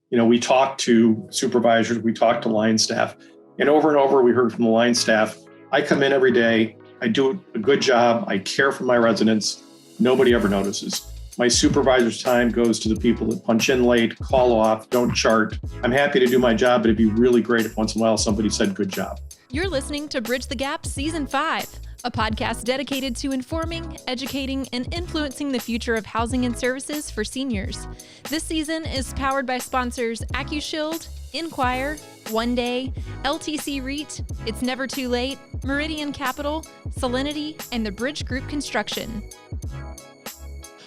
We talked to supervisors, we talked to line staff, and over we heard from the line staff, I come in every day, I do a good job, I care for my residents, nobody ever notices. My supervisor's time goes to the people that punch in late, call off, don't chart. I'm happy to do my job, but it'd be really great if once in a while somebody said good job. You're listening to Bridge the Gap Season 5, a podcast dedicated to informing, educating, and influencing the future of housing and services for seniors. This season is powered by sponsors AccuShield, Inquire, One Day, LTC REIT, It's Never Too Late, Meridian Capital, Solinity, and the Bridge Group Construction.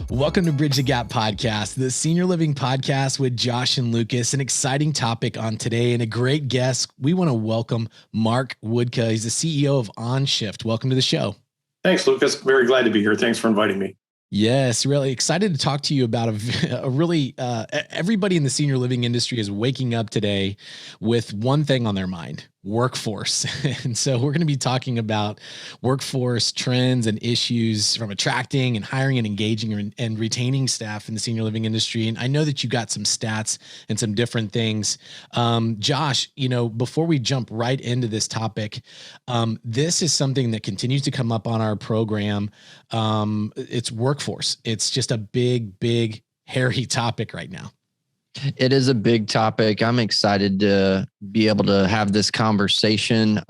Welcome to Bridge the Gap podcast, the senior living podcast with Josh and Lucas. An exciting topic on today and a great guest. We want to welcome Mark Woodka. He's the CEO of OnShift. Welcome to the show. Thanks, Lucas. Very glad to be here. Thanks for inviting me. Yes, really excited to talk to you about everybody in the senior living industry is waking up today with one thing on their mind: workforce. And so we're going to be talking about workforce trends and issues from attracting and hiring and engaging and retaining staff in the senior living industry. And I know that you got some stats and some different things. Josh, before we jump right into this topic, this is something that continues to come up on our program. It's workforce. It's just a big, hairy topic right now. It is a big topic. I'm excited to be able to have this conversation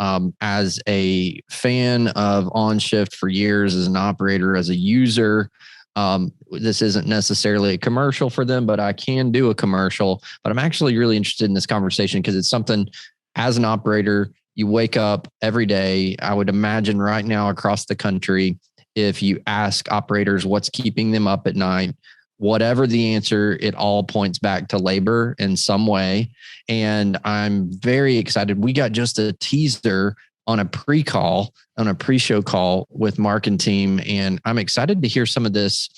as a fan of OnShift for years, as an operator, as a user. This isn't necessarily a commercial for them, but I can do a commercial. But I'm actually really interested in this conversation because it's something, as an operator, you wake up every day. I would imagine right now across the country, if you ask operators what's keeping them up at night, whatever the answer, it all points back to labor in some way. And I'm very excited. We got just a teaser on a pre-show call with Mark and team. And I'm excited to hear some of this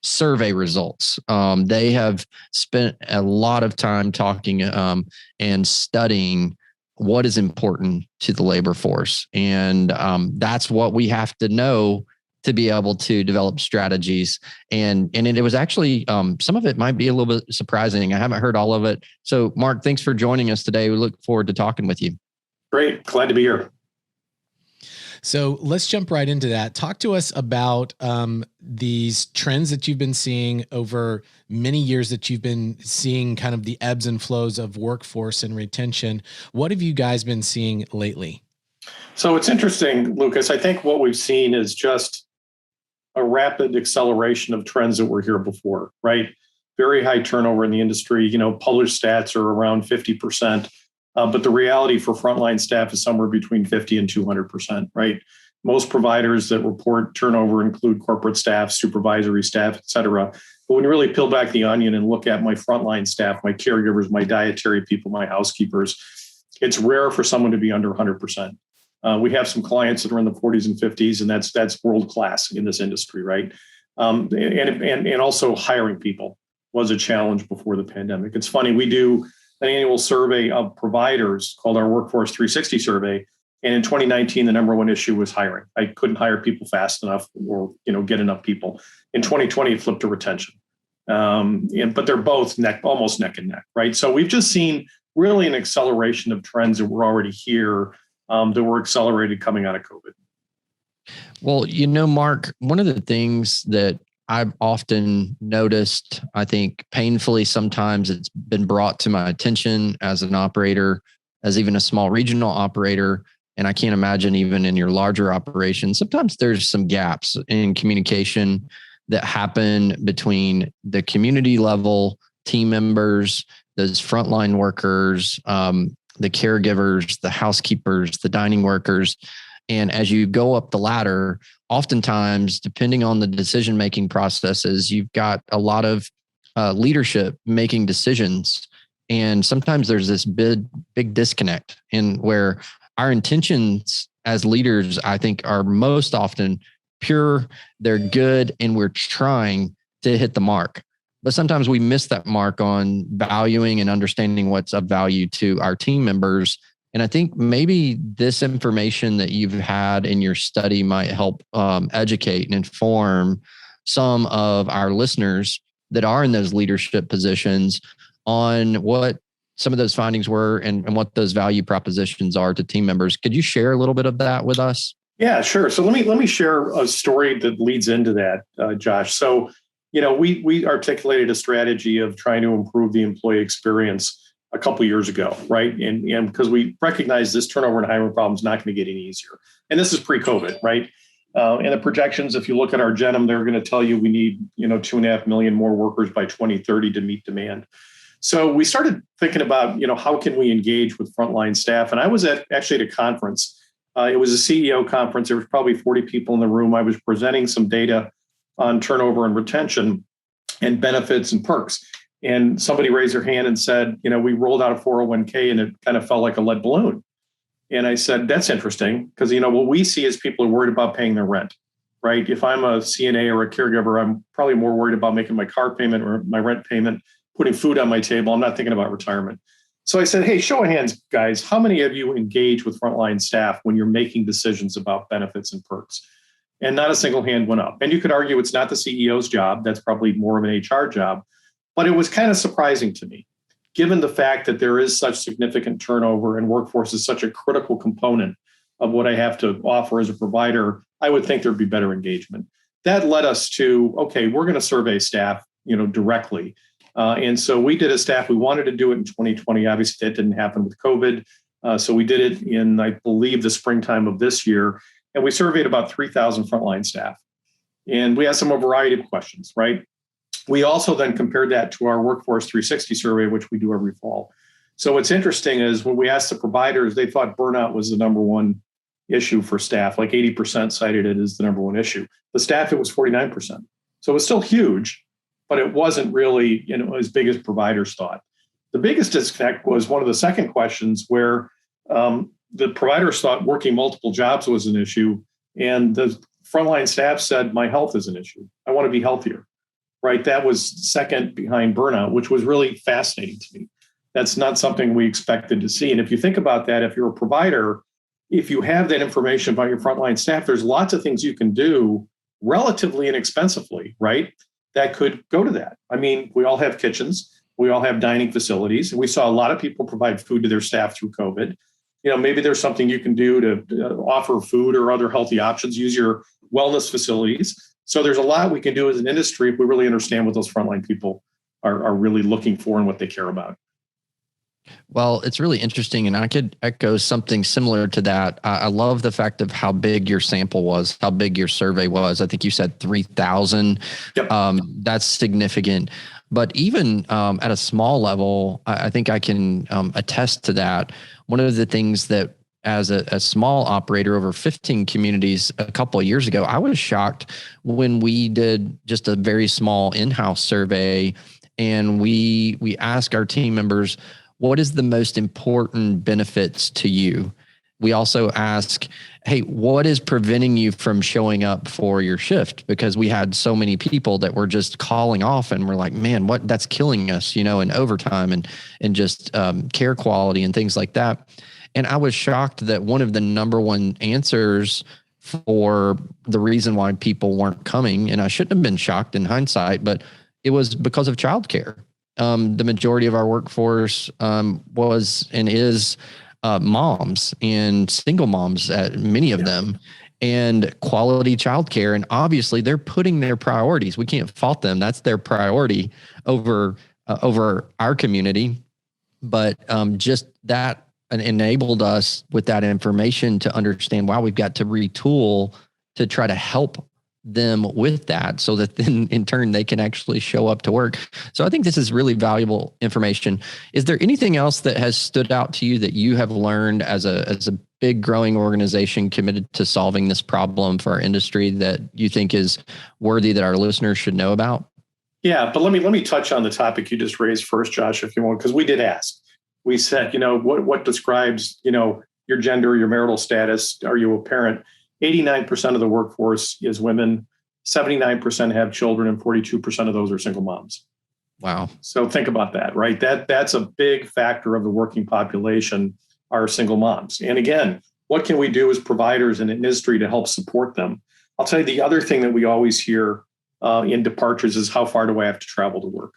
survey results. They have spent a lot of time talking and studying what is important to the labor force. And that's what we have to know to be able to develop strategies. And it was actually, some of it might be a little bit surprising. I haven't heard all of it. So Mark, thanks for joining us today. We look forward to talking with you. Great. Glad to be here. So let's jump right into that. Talk to us about these trends that you've been seeing over many years, that you've been seeing kind of the ebbs and flows of workforce and retention. What have you guys been seeing lately? So it's interesting, Lucas. I think what we've seen is just a rapid acceleration of trends that were here before, right? Very high turnover in the industry. Published stats are around 50%, but the reality for frontline staff is somewhere between 50 and 200%, right? Most providers that report turnover include corporate staff, supervisory staff, et cetera. But when you really peel back the onion and look at my frontline staff, my caregivers, my dietary people, my housekeepers, it's rare for someone to be under 100%. We have some clients that are in the 40s and 50s, and that's world class in this industry, right? And also hiring people was a challenge before the pandemic. It's funny, we do an annual survey of providers called our Workforce 360 survey, and in 2019, the number one issue was hiring. I couldn't hire people fast enough, or get enough people. In 2020, it flipped to retention, but they're both almost neck and neck, right? So we've just seen really an acceleration of trends that were already here. That were accelerated coming out of COVID. Well, Mark, one of the things that I've often noticed, I think painfully sometimes it's been brought to my attention as an operator, as even a small regional operator, and I can't imagine even in your larger operations, sometimes there's some gaps in communication that happen between the community level team members, those frontline workers, the caregivers, the housekeepers, the dining workers. And as you go up the ladder, oftentimes, depending on the decision-making processes, you've got a lot of leadership making decisions. And sometimes there's this big disconnect in where our intentions as leaders, I think, are most often pure, they're good, and we're trying to hit the mark. But sometimes we miss that mark on valuing and understanding what's of value to our team members. And I think maybe this information that you've had in your study might help educate and inform some of our listeners that are in those leadership positions on what some of those findings were and what those value propositions are to team members. Could you share a little bit of that with us? Yeah, sure. So let me share a story that leads into that, Josh. So, we articulated a strategy of trying to improve the employee experience a couple of years ago, right? And because we recognize this turnover and hiring problem is not going to get any easier. And this is pre-COVID, right? And the projections, if you look at our Genum, they're going to tell you we need, 2.5 million more workers by 2030 to meet demand. So we started thinking about, how can we engage with frontline staff? And I was actually at a conference. It was a CEO conference. There was probably 40 people in the room. I was presenting some data on turnover and retention and benefits and perks. And somebody raised their hand and said, we rolled out a 401k and it kind of felt like a lead balloon. And I said, that's interesting because, what we see is people are worried about paying their rent, right? If I'm a CNA or a caregiver, I'm probably more worried about making my car payment or my rent payment, putting food on my table. I'm not thinking about retirement. So I said, hey, show of hands, guys, how many of you engage with frontline staff when you're making decisions about benefits and perks? And not a single hand went up. And you could argue it's not the CEO's job. That's probably more of an HR job. But it was kind of surprising to me, given the fact that there is such significant turnover and workforce is such a critical component of what I have to offer as a provider. I would think there'd be better engagement. That led us to, okay, we're going to survey staff, directly. And so we did a staff. We wanted to do it in 2020. Obviously, that didn't happen with COVID. So we did it in, I believe, the springtime of this year. And we surveyed about 3,000 frontline staff. And we asked them a variety of questions, right? We also then compared that to our Workforce 360 survey, which we do every fall. So what's interesting is when we asked the providers, they thought burnout was the number one issue for staff. Like 80% cited it as the number one issue. The staff, it was 49%. So it was still huge, but it wasn't really, as big as providers thought. The biggest disconnect was one of the second questions where the providers thought working multiple jobs was an issue. And the frontline staff said, my health is an issue. I want to be healthier. Right, that was second behind burnout, which was really fascinating to me. That's not something we expected to see. And if you think about that, if you're a provider, if you have that information about your frontline staff, there's lots of things you can do relatively inexpensively, right? That could go to that. I mean, we all have kitchens, we all have dining facilities, and we saw a lot of people provide food to their staff through COVID. Maybe there's something you can do to offer food or other healthy options, use your wellness facilities. So there's a lot we can do as an industry if we really understand what those frontline people are really looking for and what they care about. Well, it's really interesting, and I could echo something similar to that. I love the fact of how big your sample was, how big your survey was. I think you said 3,000. Yep. That's significant. But even at a small level, I think I can attest to that. One of the things that as a small operator over 15 communities a couple of years ago, I was shocked when we did just a very small in-house survey and we asked our team members, what is the most important benefits to you? We also ask, hey, what is preventing you from showing up for your shift? Because we had so many people that were just calling off and we're like, man, that's killing us, in overtime and just care quality and things like that. And I was shocked that one of the number one answers for the reason why people weren't coming, and I shouldn't have been shocked in hindsight, but it was because of childcare. The majority of our workforce was and is moms and single moms, many of them, and quality childcare. And obviously they're putting their priorities. We can't fault them. That's their priority over our community. But just that enabled us with that information to understand, wow, we've got to retool to try to help them with that so that then in turn they can actually show up to work. So I think this is really valuable information. Is there anything else that has stood out to you that you have learned as a big growing organization committed to solving this problem for our industry that you think is worthy that our listeners should know about? Yeah, but let me touch on the topic you just raised first, Josh, if you want, because we did ask. We said, what describes, your gender, your marital status? Are you a parent? 89% of the workforce is women, 79% have children, and 42% of those are single moms. Wow. So think about that, right? That's a big factor of the working population are single moms. And again, what can we do as providers in industry to help support them? I'll tell you the other thing that we always hear in departures is how far do I have to travel to work?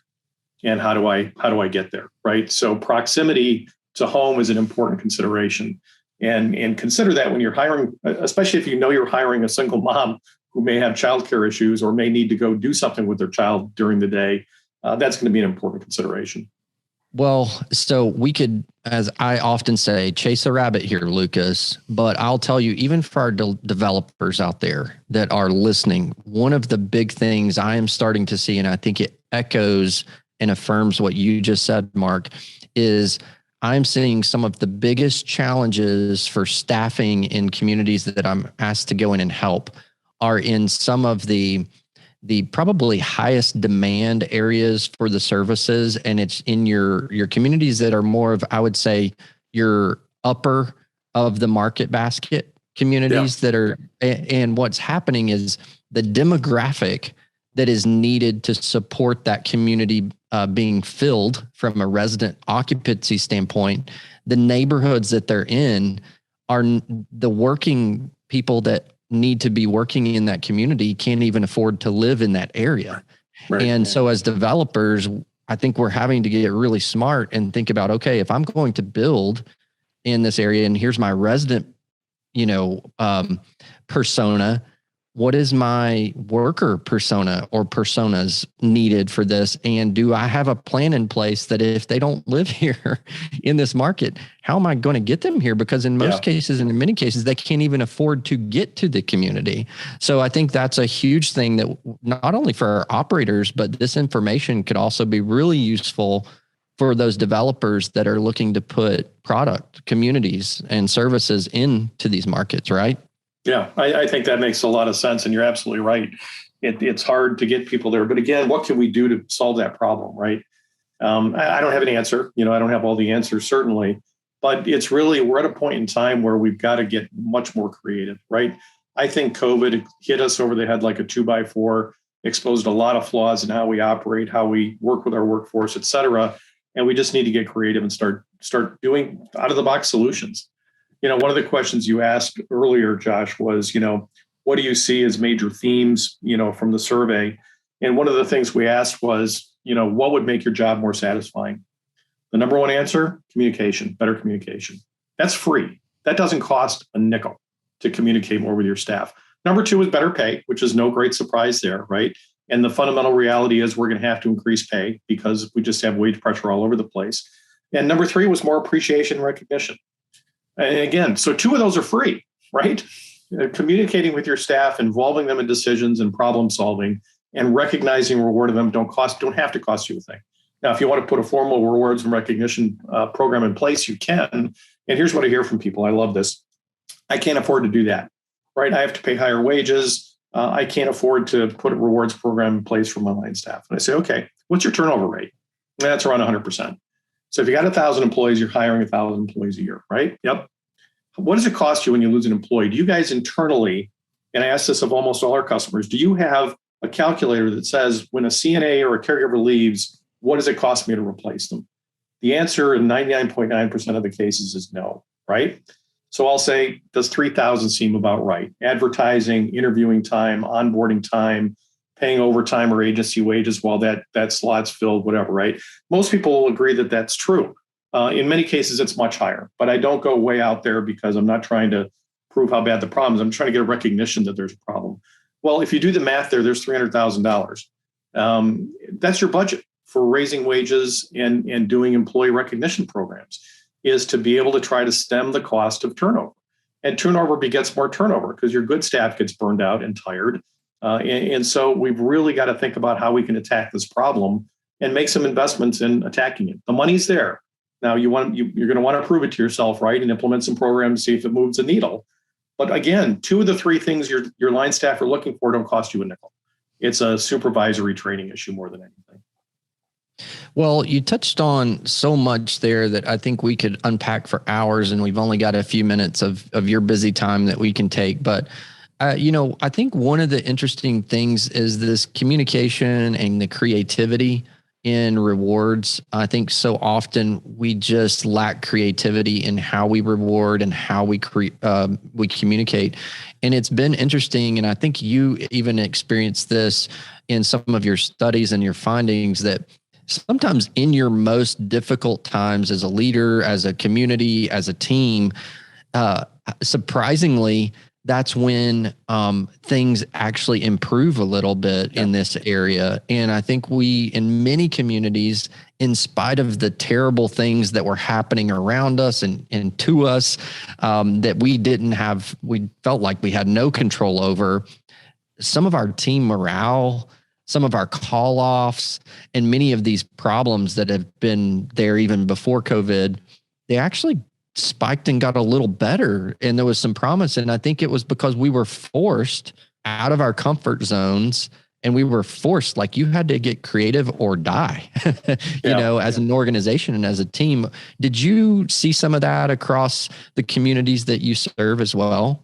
and how do I get there, right? So proximity to home is an important consideration. And consider that when you're hiring, especially if you know you're hiring a single mom who may have childcare issues or may need to go do something with their child during the day, that's going to be an important consideration. Well, so we could, as I often say, chase a rabbit here, Lucas, but I'll tell you, even for our developers out there that are listening, one of the big things I am starting to see, and I think it echoes and affirms what you just said, Mark, is I'm seeing some of the biggest challenges for staffing in communities that I'm asked to go in and help are in some of the probably highest demand areas for the services. And it's in your communities that are more of, I would say, your upper of the market basket communities that are, and what's happening is the demographic that is needed to support that community being filled from a resident occupancy standpoint. The neighborhoods that they're in are the working people that need to be working in that community can't even afford to live in that area. Right. And so as developers, I think we're having to get really smart and think about, okay, if I'm going to build in this area and here's my resident, persona, what is my worker persona or personas needed for this? And do I have a plan in place that if they don't live here in this market, how am I going to get them here? Because in most cases, and in many cases, they can't even afford to get to the community. So I think that's a huge thing that not only for our operators, but this information could also be really useful for those developers that are looking to put product, communities, and services into these markets, right? Yeah, I think that makes a lot of sense. And you're absolutely right. It's hard to get people there. But again, what can we do to solve that problem, right? I don't have an answer. I don't have all the answers, certainly. But it's really, we're at a point in time where we've got to get much more creative, right? I think COVID hit us over the head like a 2x4, exposed a lot of flaws in how we operate, how we work with our workforce, et cetera. And we just need to get creative and start doing out-of-the-box solutions. One of the questions you asked earlier, Josh, was, what do you see as major themes, from the survey? And one of the things we asked was, what would make your job more satisfying? The number one answer, communication, better communication. That's free. That doesn't cost a nickel to communicate more with your staff. Number two is better pay, which is no great surprise there, right? And the fundamental reality is we're going to have to increase pay because we just have wage pressure all over the place. And number three was more appreciation and recognition. And again, so two of those are free, right? Communicating with your staff, involving them in decisions and problem solving, and recognizing and rewarding them don't have to cost you a thing. Now, if you want to put a formal rewards and recognition program in place, you can. And here's what I hear from people. I love this. I can't afford to do that, right? I have to pay higher wages. I can't afford to put a rewards program in place for my line staff. And I say, okay, what's your turnover rate? And that's around 100%. So if you got 1,000 employees, you're hiring 1,000 employees a year, right? Yep. What does it cost you when you lose an employee? Do you guys internally, and I ask this of almost all our customers, do you have a calculator that says when a CNA or a caregiver leaves, what does it cost me to replace them? The answer in 99.9% of the cases is no, right? So I'll say, does 3,000 seem about right? Advertising, interviewing time, onboarding time, paying overtime or agency wages while that slot's filled, whatever, right? Most people will agree that that's true. In many cases, it's much higher, but I don't go way out there because I'm not trying to prove how bad the problem is. I'm trying to get a recognition that there's a problem. Well, if you do the math there's $300,000. That's your budget for raising wages and doing employee recognition programs, is to be able to try to stem the cost of turnover. And turnover begets more turnover because your good staff gets burned out and tired. And so we've really got to think about how we can attack this problem and make some investments in attacking it. The money's there. Now you're going to want to prove it to yourself, right? And implement some programs, see if it moves the needle. But again, two of the three things your line staff are looking for don't cost you a nickel. It's a supervisory training issue more than anything. Well, you touched on so much there that I think we could unpack for hours, and we've only got a few minutes of your busy time that we can take. But I think one of the interesting things is this communication and the creativity in rewards. I think so often we just lack creativity in how we reward and how we communicate. And it's been interesting, and I think you even experienced this in some of your studies and your findings, that sometimes in your most difficult times as a leader, as a community, as a team, surprisingly, that's when things actually improve a little bit in this area. And I think we, in many communities, in spite of the terrible things that were happening around us and to us, that we felt like we had no control over, some of our team morale, some of our call offs, and many of these problems that have been there even before COVID, they actually spiked and got a little better. And there was some promise. And I think it was because we were forced out of our comfort zones, and we were forced, like, you had to get creative or die, as an organization and as a team. Did you see some of that across the communities that you serve as well?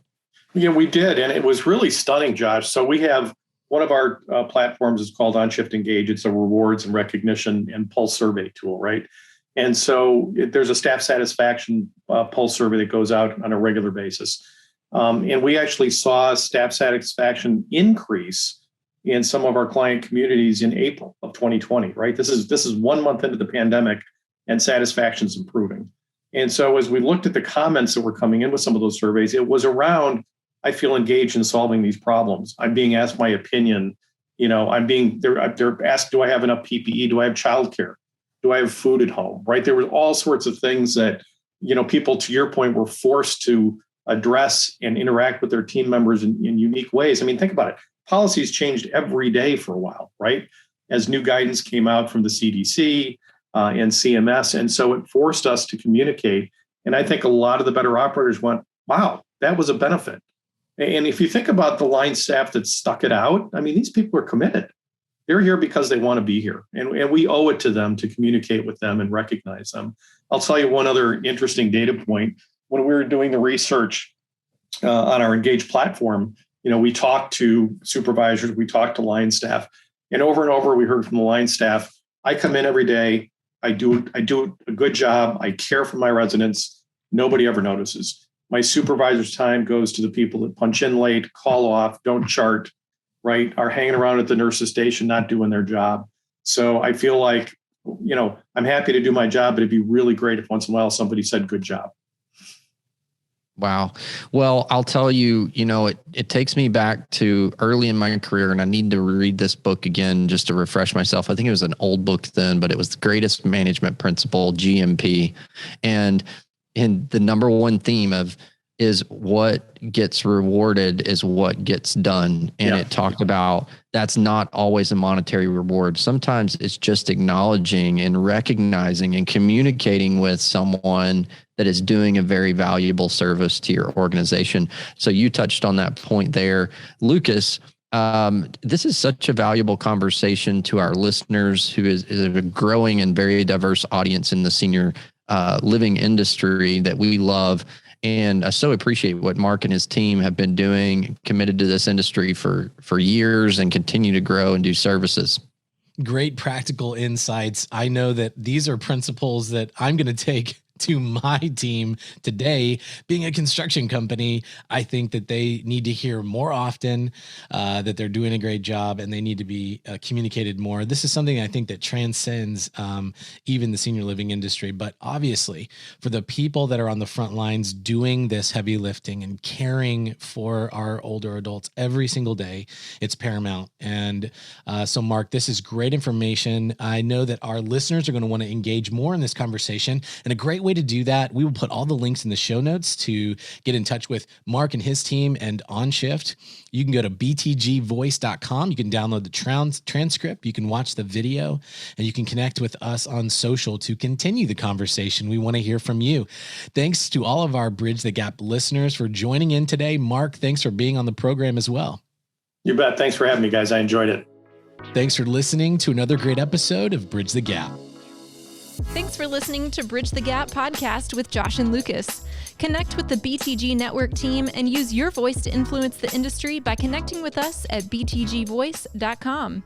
Yeah, we did. And it was really stunning, Josh. So we have one of our platforms is called OnShift Engage. It's a rewards and recognition and pulse survey tool, right? And so there's a staff satisfaction pulse survey that goes out on a regular basis. And we actually saw staff satisfaction increase in some of our client communities in April of 2020, right? This is 1 month into the pandemic, and satisfaction is improving. And so as we looked at the comments that were coming in with some of those surveys, it was around, I feel engaged in solving these problems. I'm being asked my opinion. They're asked, do I have enough PPE? Do I have childcare? Do I have food at home? Right? There were all sorts of things that, people, to your point, were forced to address and interact with their team members in unique ways. I mean, think about it. Policies changed every day for a while, right? As new guidance came out from the CDC and CMS. And so it forced us to communicate. And I think a lot of the better operators went, wow, that was a benefit. And if you think about the line staff that stuck it out, I mean, these people are committed. They're here because they want to be here. And we owe it to them to communicate with them and recognize them. I'll tell you one other interesting data point. When we were doing the research on our Engage platform, we talked to supervisors, we talked to line staff, and over we heard from the line staff, I come in every day, I do a good job, I care for my residents, nobody ever notices. My supervisor's time goes to the people that punch in late, call off, don't chart, right, are hanging around at the nurse's station, not doing their job. So I feel like, I'm happy to do my job, but it'd be really great if once in a while somebody said good job. Wow. Well, I'll tell you, it takes me back to early in my career, and I need to read this book again just to refresh myself. I think it was an old book then, but it was The Greatest Management Principle, GMP. And the number one theme is what gets rewarded is what gets done. And it talked about that's not always a monetary reward. Sometimes it's just acknowledging and recognizing and communicating with someone that is doing a very valuable service to your organization. So you touched on that point there. Lucas, this is such a valuable conversation to our listeners, who is a growing and very diverse audience in the senior living industry that we love. And I so appreciate what Mark and his team have been doing, committed to this industry for years, and continue to grow and do services. Great practical insights. I know that these are principles that I'm going to take to my team today. Being a construction company, I think that they need to hear more often that they're doing a great job, and they need to be communicated more. This is something I think that transcends even the senior living industry. But obviously, for the people that are on the front lines doing this heavy lifting and caring for our older adults every single day, it's paramount. And so, Mark, this is great information. I know that our listeners are going to want to engage more in this conversation, and a great way to do that, we will put all the links in the show notes to get in touch with Mark and his team and OnShift. You can go to btgvoice.com. You can download the transcript. You can watch the video, and you can connect with us on social to continue the conversation. We want to hear from you. Thanks to all of our Bridge the Gap listeners for joining in today. Mark, thanks for being on the program as well. You bet. Thanks for having me, guys. I enjoyed it. Thanks for listening to another great episode of Bridge the Gap. Thanks for listening to Bridge the Gap podcast with Josh and Lucas. Connect with the BTG Network team and use your voice to influence the industry by connecting with us at btgvoice.com.